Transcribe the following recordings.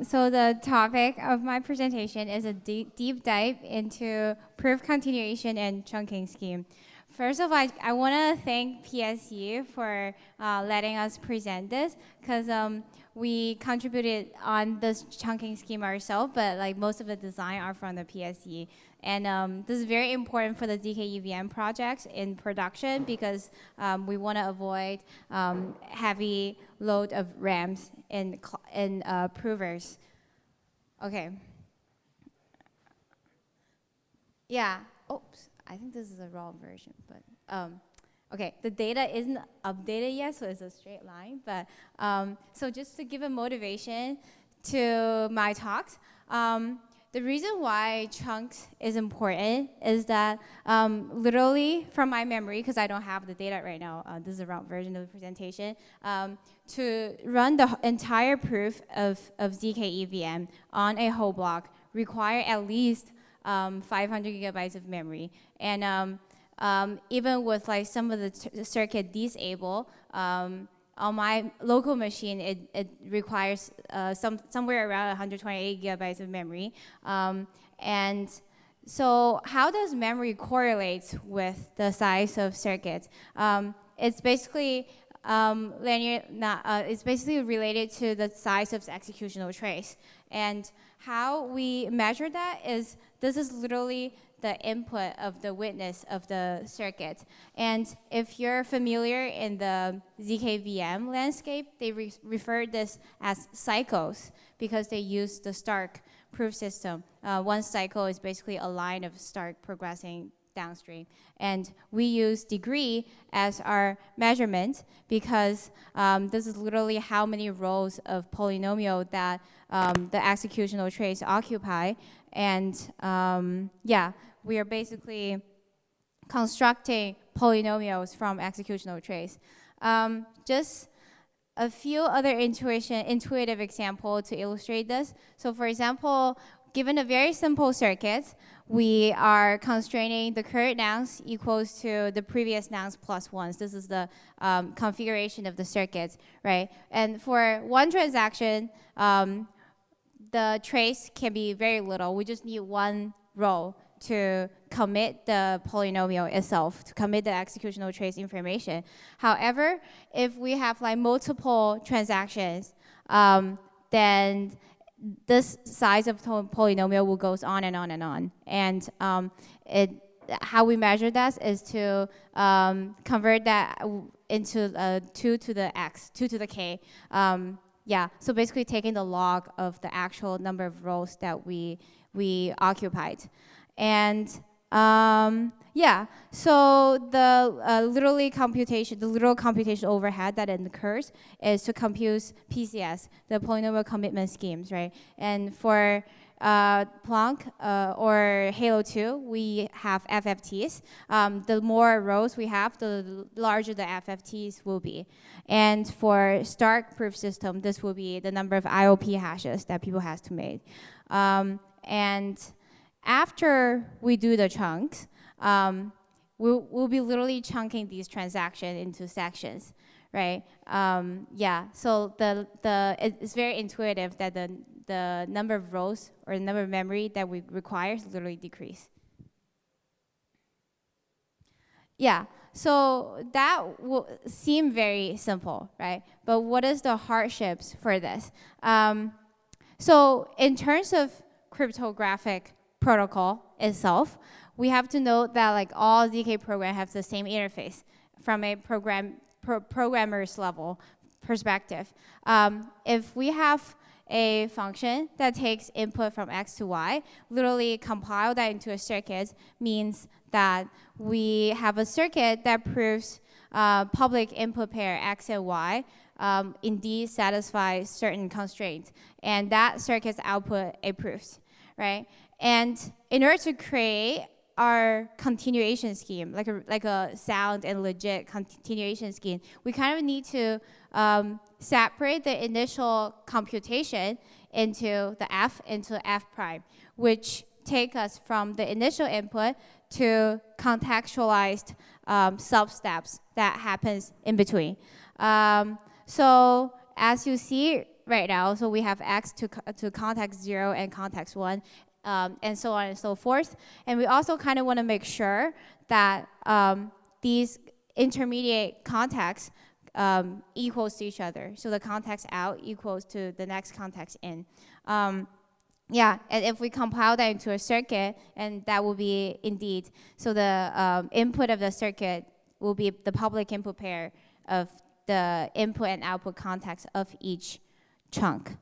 So the topic of my presentation is a deep dive into proof continuation and chunking scheme. First of all, I want to thank PSU for letting us present this, because we contributed on this chunking scheme ourselves, but like most of the design are from the PSU. And this is very important for the ZK EVM projects in production, because we want to avoid heavy load of RAMs in provers. Okay. Yeah. Oops. I think this is the wrong version, but okay. The data isn't updated yet, so it's a straight line. But so just to give a motivation to my talks, the reason why chunks is important is that literally from my memory, because I don't have the data right now, this is the wrong version of the presentation, to run the entire proof of ZK EVM on a whole block require at least 500 gigabytes of memory. And even with like some of the circuit disable, on my local machine, it requires somewhere around 128 gigabytes of memory. And so how does memory correlate with the size of circuits? It's basically linear, it's basically related to the size of the executional trace. And how we measure that is, this is literally the input of the witness of the circuit. And if you're familiar in the ZKVM landscape, they refer this as cycles, because they use the Stark proof system. One cycle is basically a line of Stark progressing downstream. And we use degree as our measurement, because this is literally how many rows of polynomial that the executional trace occupy. And yeah, we are basically constructing polynomials from executional trace. Just a few other intuitive examples to illustrate this. So for example, given a very simple circuit, we are constraining the current nonce equals to the previous nonce plus ones. This is the configuration of the circuit, right? And for one transaction, the trace can be very little. We just need one row to commit the polynomial itself, to commit the executional trace information. However, if we have like multiple transactions, then this size of polynomial will goes on and on and on. And how we measure that is to convert that into 2 to the x, 2 to the k. Yeah, so basically taking the log of the actual number of rows that we occupied. And yeah, so the literal computation overhead that occurs is to compute PCS, the polynomial commitment schemes, right? And for Planck or Halo 2, we have FFTs. The more rows we have, the larger the FFTs will be. And for Stark proof system, this will be the number of IOP hashes that people has to make. And after we do the chunks, we'll be literally chunking these transactions into sections, right? Yeah, so it's very intuitive that the number of rows or the number of memory that we require is literally decrease. Yeah, so that will seem very simple, right? But what is the hardships for this? So in terms of cryptographic protocol itself, we have to note that like all ZK programs have the same interface from a programmer's level perspective. If we have a function that takes input from x to y, literally compile that into a circuit means that we have a circuit that proves public input pair x and y indeed satisfies certain constraints, and that circuit's output a proofs, right? And in order to create our continuation scheme, like a sound and legit continuation scheme, we kind of need to separate the initial computation into the f prime, which take us from the initial input to contextualized sub-steps that happens in between. So as you see right now. So we have X to context 0 and context 1, and so on and so forth. And we also kind of want to make sure that these intermediate contexts equals to each other. So the context out equals to the next context in. Yeah, and if we compile that into a circuit, and that will be indeed, so the input of the circuit will be the public input pair of the input and output context of each chunk.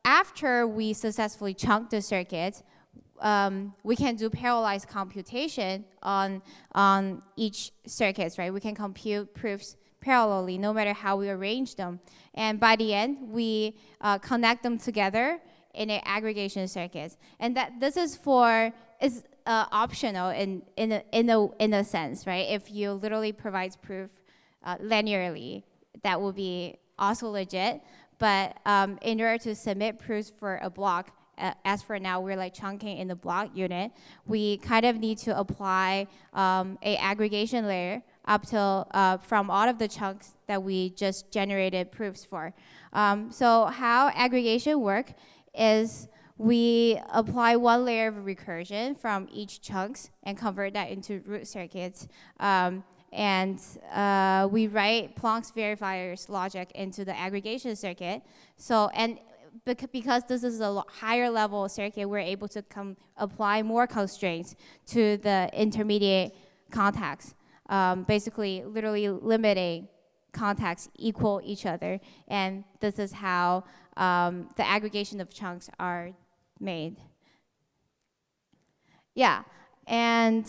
After we successfully chunk the circuit, we can do parallelized computation on each circuit, right? We can compute proofs parallelly, no matter how we arrange them. And by the end, we connect them together in an aggregation circuit. And that this is optional in a sense, right? If you literally provide proof linearly, that will be also legit. But in order to submit proofs for a block, as for now, we're like chunking in the block unit, we kind of need to apply a aggregation layer up till from all of the chunks that we just generated proofs for. So how aggregation work is we apply one layer of recursion from each chunks and convert that into root circuits. And we write Planck's verifier's logic into the aggregation circuit. So, and because this is a higher level circuit, we're able to apply more constraints to the intermediate contacts, basically literally limiting contacts equal each other. And this is how the aggregation of chunks are made. Yeah, and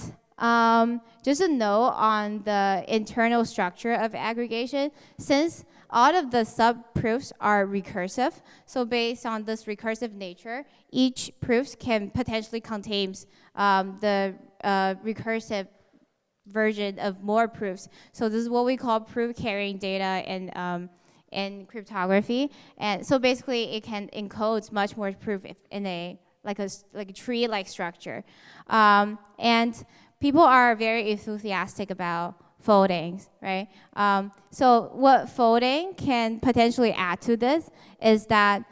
just a note on the internal structure of aggregation. Since all of the sub-proofs are recursive, so based on this recursive nature, each proofs can potentially contain the recursive version of more proofs. So this is what we call proof carrying data in cryptography. And so basically it can encode much more proof in a tree-like structure. And people are very enthusiastic about foldings, right? So what folding can potentially add to this is that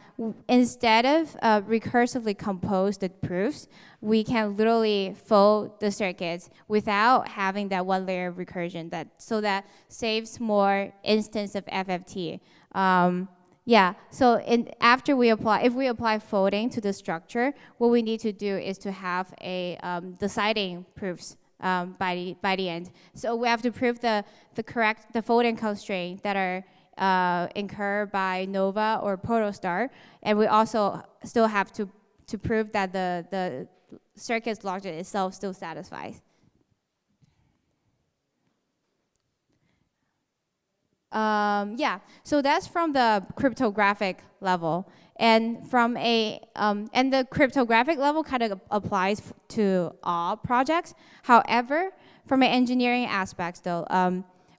instead of recursively composed proofs, we can literally fold the circuits without having that one layer of recursion. So that saves more instance of FFT. Yeah, so if we apply folding to the structure, what we need to do is to have deciding proofs by the end. So we have to prove the folding constraint that are incurred by Nova or Protostar, and we also still have to prove that the circuit's logic itself still satisfies. Yeah, so that's from the cryptographic level, and from and the cryptographic level kind of applies to all projects. However, from an engineering aspect, though,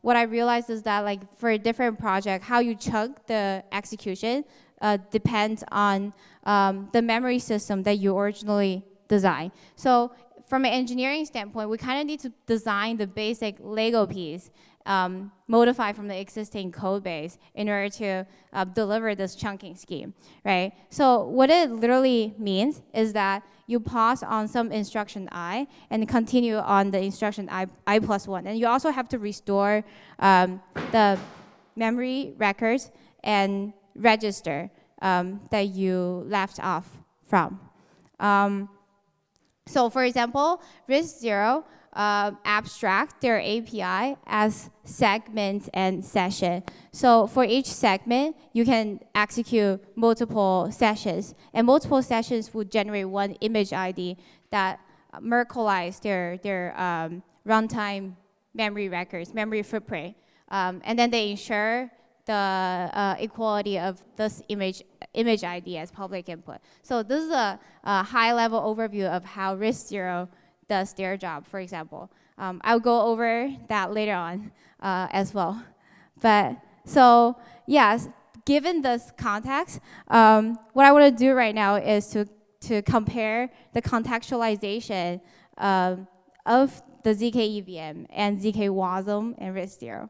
what I realized is that like for a different project, how you chunk the execution depends on the memory system that you originally designed. So from an engineering standpoint, we kind of need to design the basic Lego piece, modify from the existing code base in order to deliver this chunking scheme, right? So what it literally means is that you pause on some instruction I and continue on the instruction I plus one. And you also have to restore the memory records and register that you left off from. So for example, RISC-0 abstract their API as segment and session. So for each segment, you can execute multiple sessions, and multiple sessions will generate one image ID that Merkleize their runtime memory records, memory footprint, and then they ensure the equality of this image ID as public input. So this is a high-level overview of how RISC-0 does their job, for example. I'll go over that later on as well. But so, yes, given this context, what I want to do right now is to compare the contextualization of the ZK EVM and ZK WASM and RISC-0.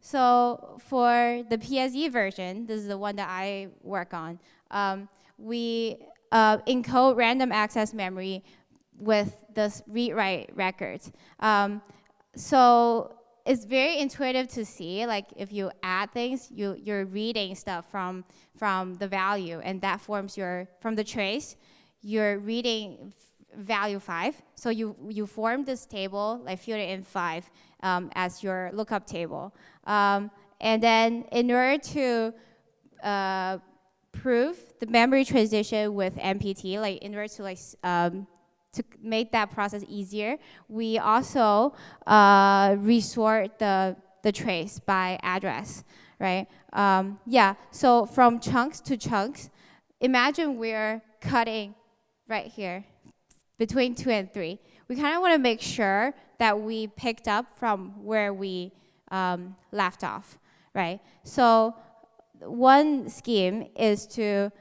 So for the PSE version, this is the one that I work on, we encode random access memory with this read-write records. So it's very intuitive to see, like if you add things, you're reading stuff from the value, and that forms from the trace, you're reading value 5. So you form this table, like fill it in 5 as your lookup table. And then in order to prove the memory transition with MPT, like in order to make that process easier, we also resort the trace by address, right? Yeah, so from chunks to chunks, imagine we're cutting right here between 2 and 3. We kind of want to make sure that we picked up from where we left off, right? So one scheme is to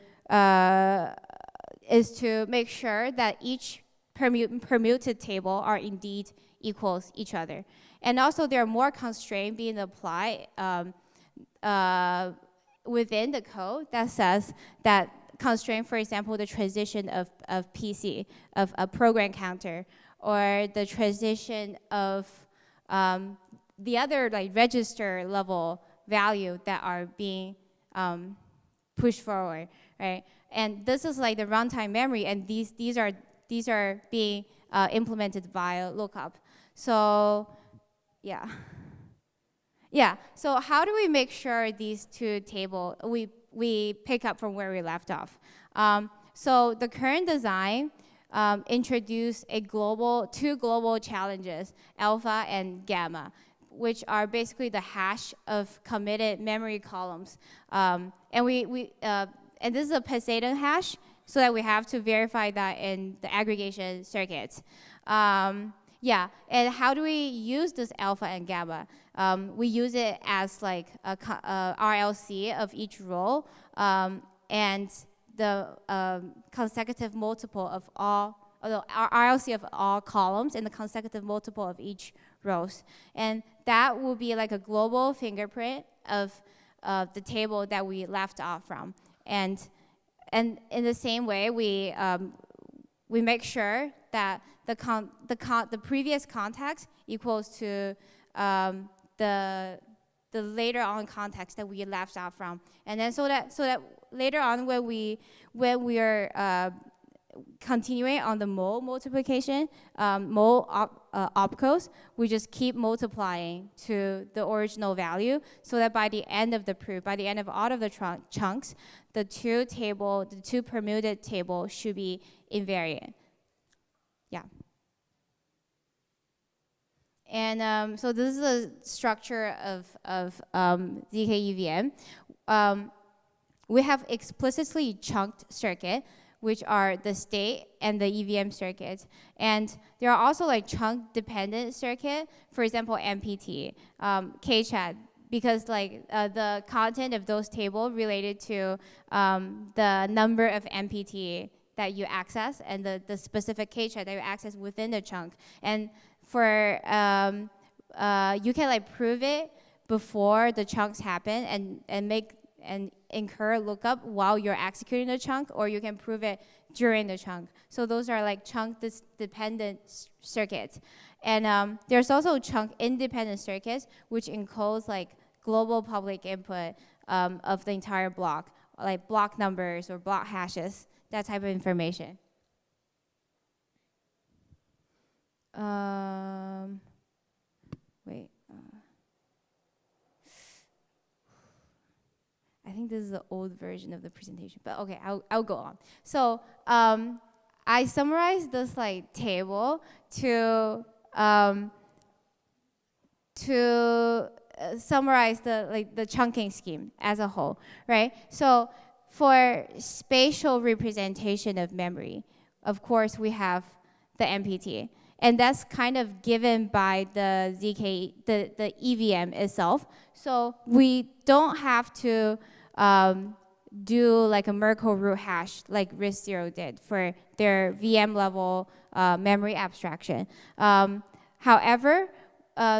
make sure that each permuted table are indeed equals each other. And also there are more constraints being applied within the code that says that constraint, for example, the transition of PC, of a program counter, or the transition of the other like register level value that are being pushed forward, right? And this is like the runtime memory, and these are being implemented via lookup. So, yeah. Yeah, so how do we make sure these two tables, we pick up from where we left off? So the current design introduced two global challenges, alpha and gamma, which are basically the hash of committed memory columns. And this is a Poseidon hash, so that we have to verify that in the aggregation circuits. Yeah, and how do we use this alpha and gamma? We use it as like a RLC of each row, and the consecutive multiple of all, RLC of all columns and the consecutive multiple of each rows. And that will be like a global fingerprint of the table that we left off from. And in the same way, we make sure that the previous context equals to the later on context that we left out from, and then so that later on when we are continuing on the mole multiplication, mole opcodes, we just keep multiplying to the original value, so that by the end of the proof, by the end of all of the chunks, the two permuted table should be invariant. Yeah. And so this is the structure of ZK EVM. We have explicitly chunked circuit, which are the state and the EVM circuits. And there are also like chunk dependent circuit, for example, MPT, KChat, because like the content of those tables related to the number of MPT that you access and the specific KChat that you access within the chunk. And for you can like prove it before the chunks happen and incur lookup while you're executing the chunk, or you can prove it during the chunk. So those are like chunk dependent circuits. And there's also chunk independent circuits, which encodes like global public input of the entire block, like block numbers or block hashes, that type of information. Wait. I think this is the old version of the presentation, but okay, I'll go on. So I summarized this like table to summarize the chunking scheme as a whole, right? So for spatial representation of memory, of course we have the MPT, and that's kind of given by the ZK, the EVM itself. So we don't have to do like a Merkle root hash like RISC-0 did for their VM level memory abstraction. However,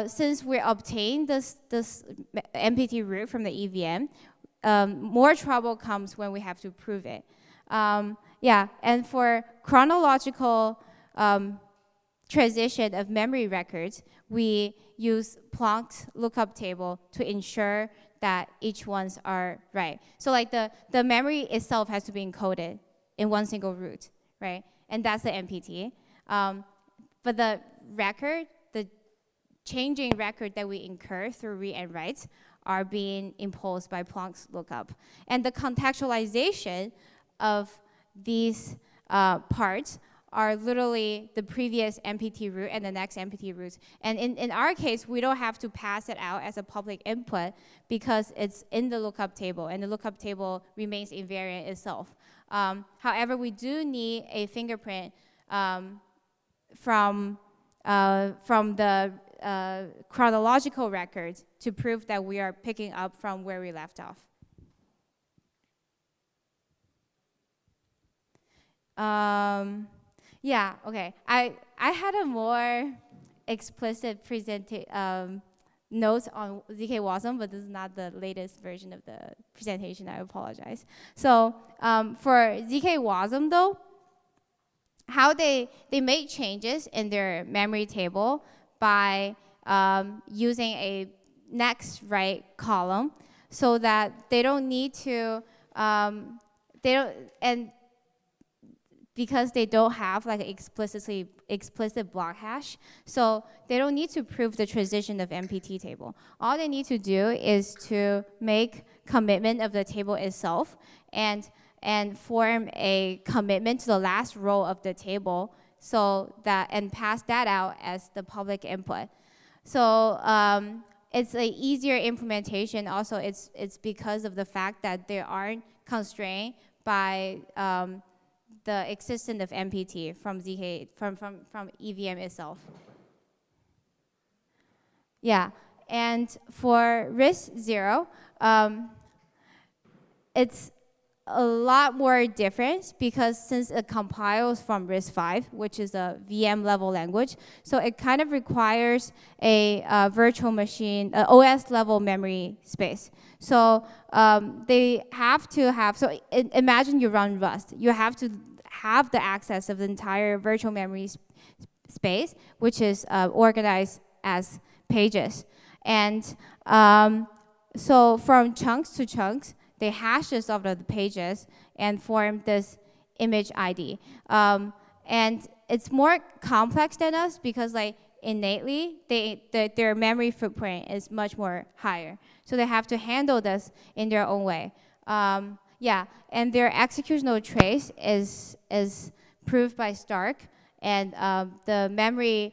since we obtained this MPT root from the EVM, more trouble comes when we have to prove it. Yeah, and for chronological transition of memory records, we use Planck's lookup table to ensure that each ones are right. So like the memory itself has to be encoded in one single root, right? And that's the MPT. But the record, the changing record that we incur through read and write are being imposed by Planck's lookup. And the contextualization of these parts are literally the previous MPT root and the next MPT roots. And in our case, we don't have to pass it out as a public input because it's in the lookup table, and the lookup table remains invariant itself. However, we do need a fingerprint from the chronological records to prove that we are picking up from where we left off. Yeah, okay. I had a more explicit notes on ZK Wasm, but this is not the latest version of the presentation. I apologize. So for ZK Wasm, though, how they make changes in their memory table by using a next write column, so that they don't need to because they don't have like explicit block hash, so they don't need to prove the transition of MPT table. All they need to do is to make commitment of the table itself and form a commitment to the last row of the table, so that and pass that out as the public input. So it's an easier implementation. Also, it's because of the fact that they aren't constrained by the existence of MPT from ZK from EVM itself. Yeah, and for RISC-0, it's a lot more different because since it compiles from RISC-V, which is a VM level language, so it kind of requires a virtual machine, OS level memory space. So they have to have, so imagine you run Rust. You have to have the access of the entire virtual memory space, which is organized as pages. And so from chunks to chunks, they hash this over the pages and form this image ID. And it's more complex than us because like innately, their memory footprint is much more higher. So they have to handle this in their own way. Yeah, and their executional trace is proved by Stark, and the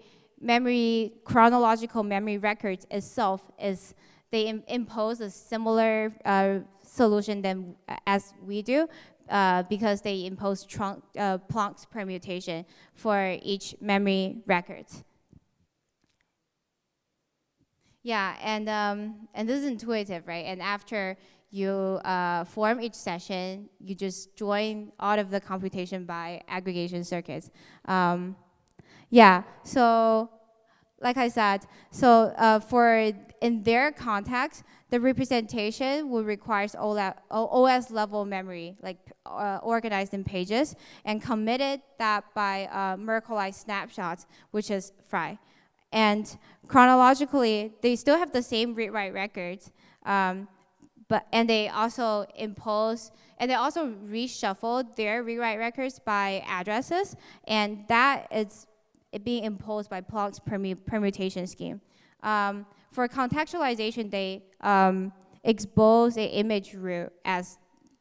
chronological memory records itself is, they impose a similar solution as we do, because they impose Planck's permutation for each memory record. Yeah, and this is intuitive, right? And after you form each session, you just join all of the computation by aggregation circuits. Yeah, so like I said, so in their context, the representation will require OS level memory, like organized in pages, and committed that by Merkleized snapshots, which is Fry. And chronologically, they still have the same read-write records, and they also reshuffle their read-write records by addresses, and that is being imposed by Planck's permutation scheme. For contextualization, they expose an image root as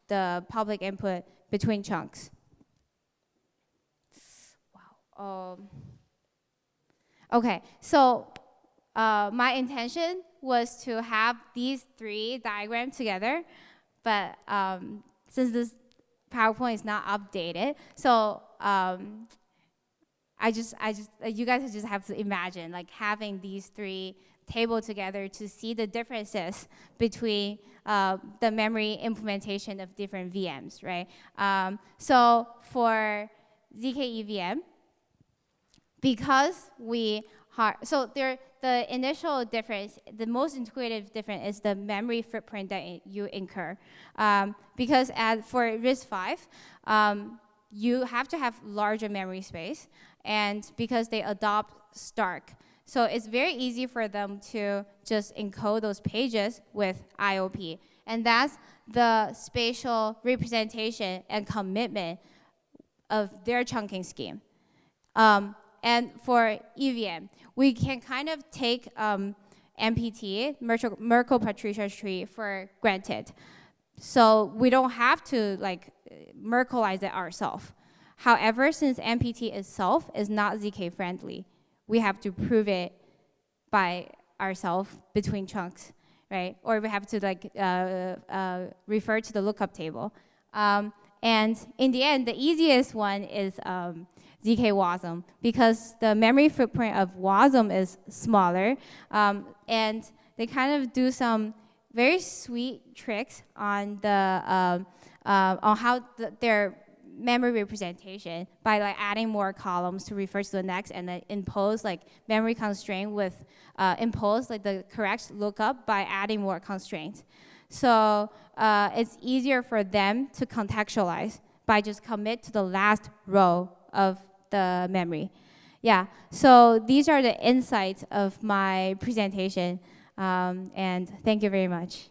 the public input between chunks. Wow. Okay, so my intention was to have these three diagrams together, but since this PowerPoint is not updated, so you guys just have to imagine like having these three table together to see the differences between the memory implementation of different VMs, right? So for zk-EVM, because the initial difference, the most intuitive difference is the memory footprint that you incur. Because for RISC-V, you have to have larger memory space, and because they adopt Stark. So it's very easy for them to just encode those pages with IOP. And that's the spatial representation and commitment of their chunking scheme. And for EVM, we can kind of take MPT, Merkle-Patricia's tree, for granted. So we don't have to like Merkleize it ourselves. However, since MPT itself is not ZK friendly, we have to prove it by ourselves between chunks, right? Or we have to like refer to the lookup table. And in the end, the easiest one is ZK-WASM, because the memory footprint of WASM is smaller, and they kind of do some very sweet tricks on the on how their memory representation by like adding more columns to refer to the next, and then impose like memory constraint with impose like the correct lookup by adding more constraints. So it's easier for them to contextualize by just commit to the last row of the memory. Yeah, so these are the insights of my presentation, and thank you very much.